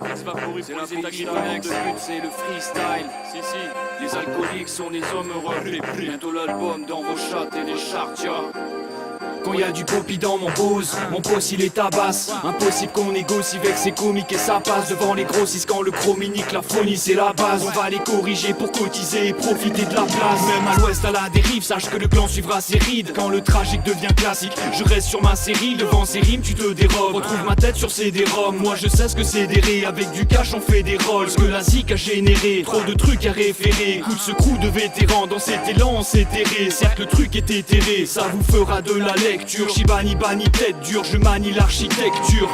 C'est la poésie de but, c'est le freestyle. Les alcooliques sont des hommes heureux. Bientôt l'album dans vos chattes et les chartias. Quand y a du popi dans mon pose, mon poste il est tabasse. Impossible qu'on négocie avec ses comiques et ça passe devant les grossistes. Quand le chrominique, la phonie c'est la base. On va les corriger pour cotiser et profiter de la place. Même à l'ouest à la dérive, sache que le clan suivra ses rides. Quand le tragique devient classique, je reste sur ma série. Devant ces rimes tu te dérobes, retrouve ma tête sur CD-ROM. Moi je sais ce que c'est des ré, avec du cash on fait des rolls. Ce que la zik a généré, trop de trucs à référer. Coup de secrou de vétérans, dans cet élan on s'est terré. Certes le truc est éthéré, ça vous fera de la lecture. Shibani bani tête dure, je manie l'architecture.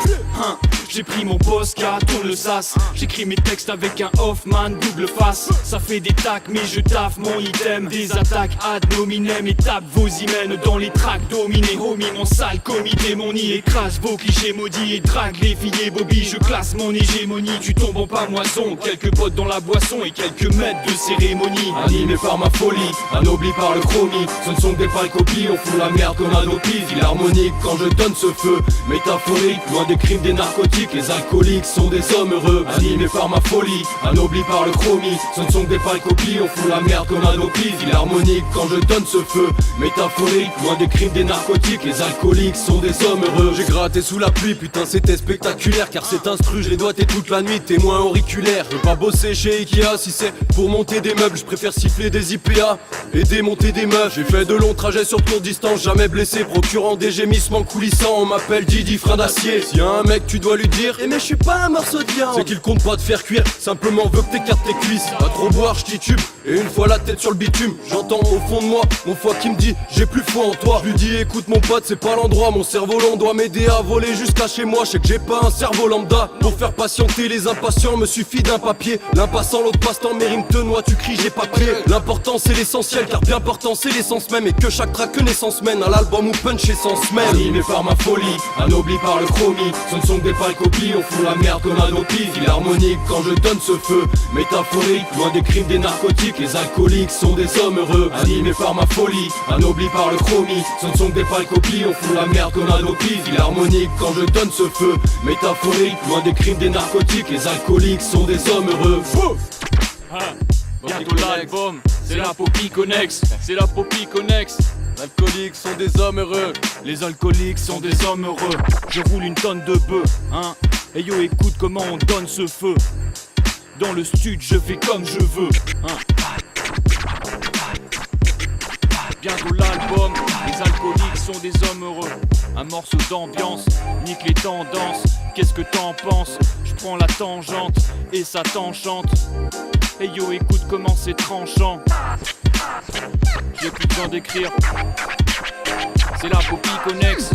J'ai pris mon Posca, tourne le sas. J'écris mes textes avec un Hoffman, double face. Ça fait des tacs mais je taffe mon item. Des attaques ad nominem et tape vos hymens dans les tracks dominés. Homie mon sale comité, mon nid écrase vos clichés maudits et drague les filles et Bobby. Je classe mon hégémonie, tu tombes en pamoison. Quelques potes dans la boisson et quelques mètres de cérémonie. Animé par ma folie, anobli par le chromie. Ce ne sont que des pâles copies, on fout la merde qu'on a nos pieds. Il harmonique quand je donne ce feu métaphorique, loin des crimes, des narcotiques. Les alcooliques sont des hommes heureux, animés par ma folie, anoblis par le chromie. Ce ne sont que des pâles copies, on fout la merde qu'on a nos pieds. Il harmonique quand je donne ce feu métaphorique, loin des crimes, des narcotiques. Les alcooliques sont des hommes heureux. J'ai gratté sous la pluie, putain c'était spectaculaire. Car cet instru je l'ai doigté toute la nuit, témoin auriculaire. Je veux pas bosser chez Ikea, si c'est pour monter des meubles. Je préfère siffler des IPA et démonter des meufs. J'ai fait de longs trajets sur courte distance, jamais blessé, procurant des gémissements coulissants. On m'appelle Didi frein d'acier. Si y a un mec tu dois lui dire mais je suis pas un morceau de viande, c'est qu'il compte pas te faire cuire, simplement veut que t'écartes tes cuisses. Pas trop boire, je titube, et une fois la tête sur le bitume, j'entends au fond de moi mon foie qui me dit j'ai plus foi en toi. Je lui dis écoute mon pote c'est pas l'endroit, mon cerf-volant doit m'aider à voler jusqu'à chez moi. Je sais que j'ai pas un cerveau lambda pour faire patienter les impatients, me suffit d'un papier. L'impassant l'autre passe-temps, mes rimes te noient, tu cries j'ai pas crié. L'important c'est l'essentiel car bien portant c'est l'essence même. Et que chaque track que naissance mène à l'album ou punch essence même. Animé par ma folie, anobli par le chromie. Ce ne sont que des pâles copies, on fout la merde qu'on a nos pieds. Il harmonique quand je donne ce feu métaphorique, loin des crimes, des narcotiques. Les alcooliques sont des hommes heureux, animés par ma folie, anobli par le chromie. Ce ne sont que des pâles copies, on fout la merde qu'on a nos pieds. Il harmonique quand je donne ce feu métaphorique, loin des crimes, des narcotiques. Les alcooliques sont des hommes heureux. Bientôt l'album, c'est la Poppy Connex, c'est la Poppy Connex. Les alcooliques sont des hommes heureux. Les alcooliques sont des hommes heureux. Je roule une tonne de bœufs, hein. Et yo écoute comment on donne ce feu. Dans le stud je fais comme je veux, hein. Bientôt l'album, les alcooliques sont des hommes heureux. Un morceau d'ambiance, nique les tendances. Qu'est-ce que t'en penses? Je prends la tangente et ça t'enchante. Et yo écoute comment c'est tranchant. J'ai plus besoin d'écrire. C'est la Poppy Connex.